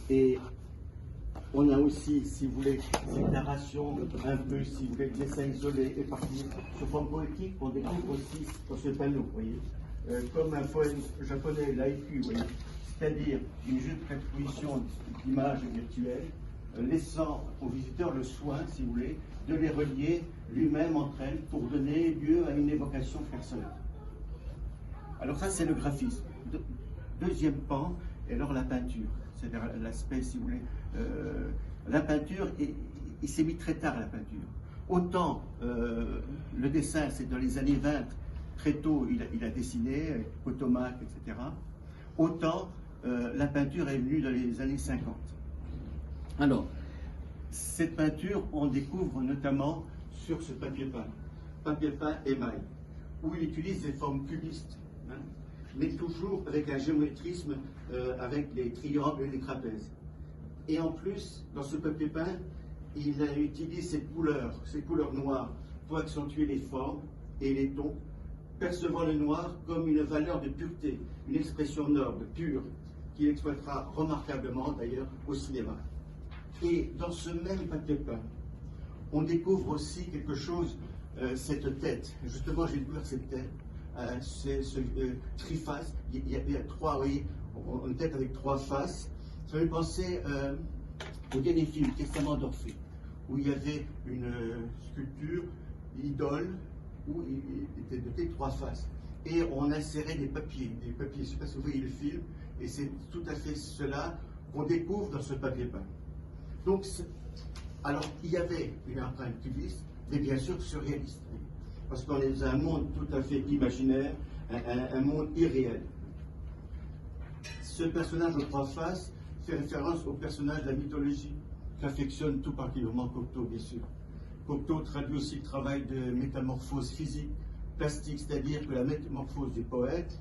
Et on a aussi, si vous voulez, cette narration un peu, si vous voulez, des dessins isolés, éparpillés, sous forme poétique, qu'on découvre aussi dans ce panneau, vous voyez, comme un poème japonais, l'haïku, vous voyez, c'est-à-dire une juxtaposition d'images virtuelles, laissant au visiteur le soin, si vous voulez, de les relier lui-même entre elles pour donner lieu à une évocation personnelle. Alors ça, c'est le graphisme. Deuxième pan, et alors la peinture. C'est-à-dire l'aspect, si vous voulez, la peinture, il s'est mis très tard, la peinture. Autant le dessin, c'est dans les années 20, très tôt, il a dessiné, avec Potomac, etc. Autant la peinture est venue dans les années 50. Alors, cette peinture, on découvre notamment sur ce papier peint émail, où il utilise des formes cubistes, hein, mais toujours avec un géométrisme, avec les triangles et les trapèzes. Et en plus, dans ce papier peint, il utilise ces couleurs noires, pour accentuer les formes et les tons, percevant le noir comme une valeur de pureté, une expression noble, pure, qu'il exploitera remarquablement d'ailleurs au cinéma. Et dans ce même papier peint, on découvre aussi quelque chose, cette tête. Justement, j'ai découvert cette tête, ce triface. Il y a trois, oui, une tête avec trois faces. Ça me fait penser au dernier film, Testament d'Orphée, où il y avait une sculpture, l'idole, où il était doté de trois faces. Et on insérait des papiers. Je ne sais pas si vous voyez le film, et c'est tout à fait cela qu'on découvre dans ce papier peint. Donc, alors, il y avait une empreinte cubiste, mais bien sûr surréaliste. Parce qu'on est dans un monde tout à fait imaginaire, un monde irréel. Ce personnage aux trois faces fait référence au personnage de la mythologie, qu'affectionne tout particulièrement Cocteau, bien sûr. Cocteau traduit aussi le travail de métamorphose physique, plastique, c'est-à-dire que la métamorphose du poète,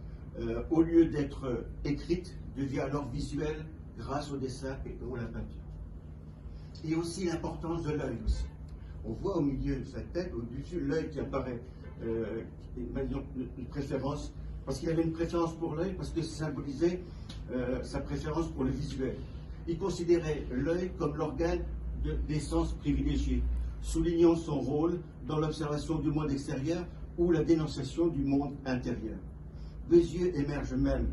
au lieu d'être écrite, devient alors visuelle grâce au dessin et à la peinture. Et aussi l'importance de l'œil aussi. On voit au milieu de sa tête, au-dessus, l'œil qui apparaît, une préférence, parce qu'il avait une préférence pour l'œil, parce que ça symbolisait sa préférence pour le visuel. Il considérait l'œil comme l'organe des sens privilégiés, soulignant son rôle dans l'observation du monde extérieur ou la dénonciation du monde intérieur. Bézieux émerge même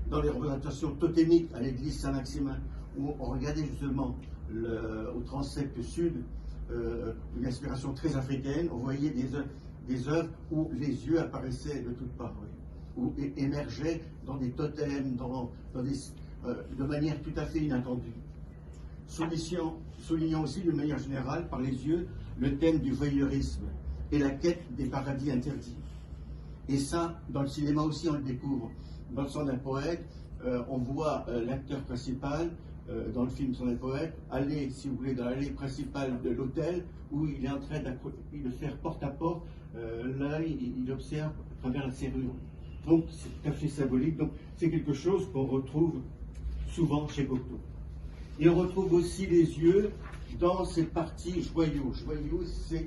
dans les représentations totémiques à l'église Saint-Maximin, où on regardait justement au transept sud, une inspiration très africaine. On voyait des œuvres où les yeux apparaissaient de toutes parts, où émergeaient dans des totems, de manière tout à fait inattendue. Soulignant aussi de manière générale, par les yeux, le thème du voyeurisme et la quête des paradis interdits. Et ça, dans le cinéma aussi, on le découvre. Dans le Sang d'un poète, on voit l'acteur principal, dans le film Sang d'un poète, aller, si vous voulez, dans l'allée principale de l'hôtel, où il est en train de faire porte à porte, l'œil, il observe à travers la serrure. Donc, c'est tout à fait symbolique. Donc, c'est quelque chose qu'on retrouve souvent chez Cocteau. Et on retrouve aussi les yeux dans cette partie joyaux. Joyaux, c'est